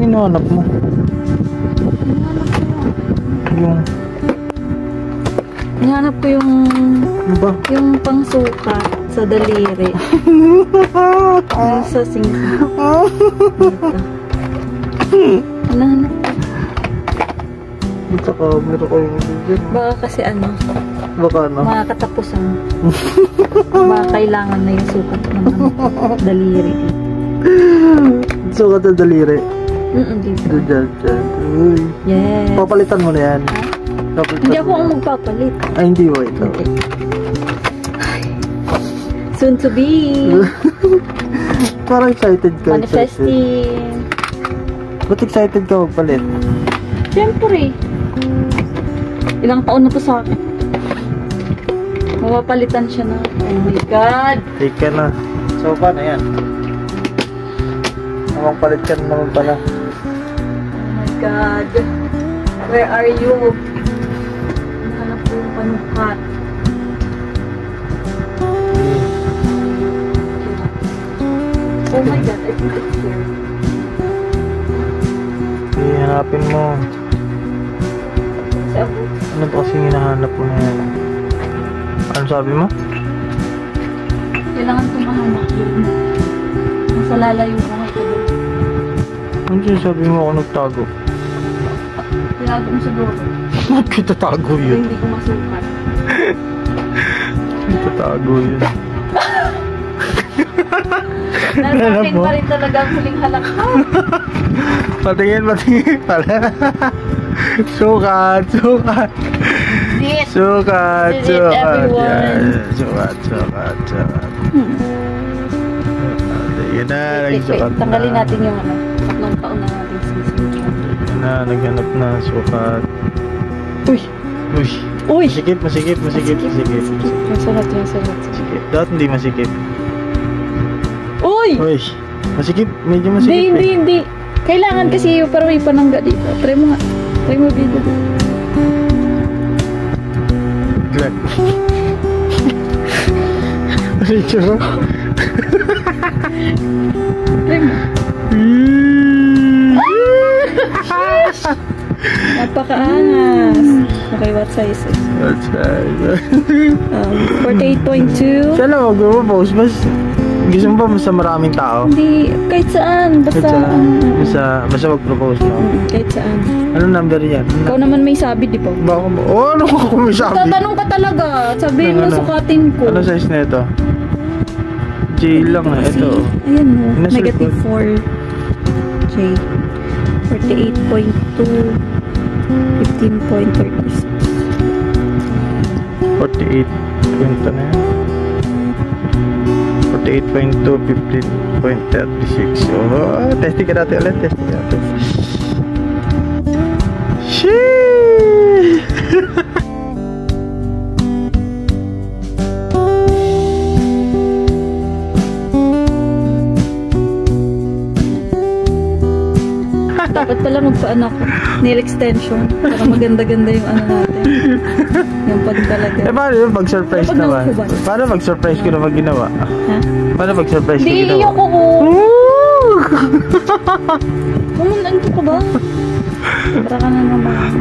hinahanap mo? Hinahanap ko yung... Ano ba? Yung pangsukat sa daliri. Yung sa singka. Hinahanap ko. Sa camera ko yung bibig. Baka kasi ano, Baka ano? mga katapusan. Baka kailangan na yung sukat ng ano, daliri. Sukat na daliri. Dito. Diyan. Uy. Yes. Papalitan mo na yan. Papalitan Hindi ako mo. ang magpapalit. Ay, hindi ba ito? Okay. Soon to be. Parang excited ka. Manifesting. Ba't excited ka magpalit? Siyempre. Ilang taon na to sa akin. Mapapalitan siya na. Oh my God. Take ka na. So, paano yan? Namang palit ka na naman pala. Oh my God. Where are you? Hanap ko yung panukat. Oh my God, I think it's here. Hanapin mo. Kasi ako, Ano ba kasing hinahanap mo na yan? Ano sabi mo? kailangan ko mahanap yun. Nasa lalayo ko nga ito doon. Ano sinasabi mo ako nagtago? Tinago mo siguro. Ba't kita tago Pero yun? hindi ko masukat. Kita tago yun. Nasa akin pa rin talaga ang huling halak. Patingin pala. Sukat. This Sukat. is it, everyone. Yan. Sukat. Tingin na, nagsukat na. Tanggalin natin yung ano, tatlong taon na natin sisig. Tingin na, naghanap na, sukat. Uy! Uy! Masikip. Masalat. Masikip. Dapat hindi masikip. Uy! Uy! Masikip, medyo masikip Hindi. Kailangan kasi yung para may panangga dito. Try mo nga. Try mo dito. Glad. Rachel. Try mo. Napakaangas. Okay, what size is? What size? 48.2. Siya lang mag-propose. Gusto mo ba mas maraming tao? Hindi, kahit saan. Basta mag-propose mo. Kahit saan. Anong number yan? Ikaw naman may sabi, di ba? Baka mo? Oh, ano ko may sabi? Tatanong ka talaga. Sabihin mo, Ano? sukatin ko. Ano size na ito? J lang eh. Ito. Ayan mo. Nasa Negative likod. 4. J. 48.2. 15.36. 48. Kwenta na yan. 48.2, 15.36. Oh, testing ka natin ulit. Sheesh! Dapat pala magpaan ako. Nail extension. Para maganda-ganda yung ano natin. Yung pag talaga. Paano yung pag-surprise Kapag naman? nakukuban. Paano pag-surprise ko naman ginawa? Ha? Paano pag-surprise ko Hindi, ginawa? iyoko ko. Kumundan ko ka ba? Sobra ka na naman.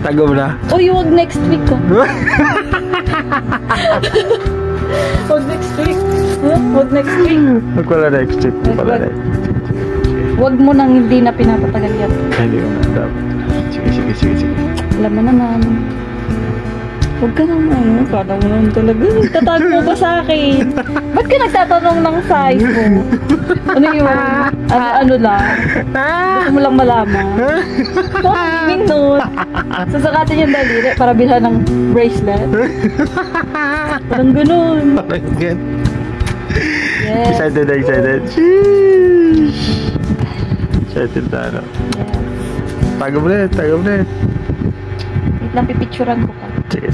Tago mo na? Uy, wag next week ko. Wag next week. Huh? Wag next week. Wag pala next week. Wag. Wag mo nang hindi na pinapatagal yan. Hindi ko na dapat. Sige. Alam mo naman. Huwag ka nang ano. Parang mo naman talaga. Tatago mo ba sa akin? Ba't ka nagtatanong ng size mo? Ano yun? Ano lang? Gusto mo lang malaman? Huwag nun. Sasakatin yung daliri para bilhan ng bracelet. Parang ganun. Parang gan. Yes. Excited. Sheesh. Excited na ano. Yes. Tago mo na. Wait lang, pipicturean ko pa. Sige.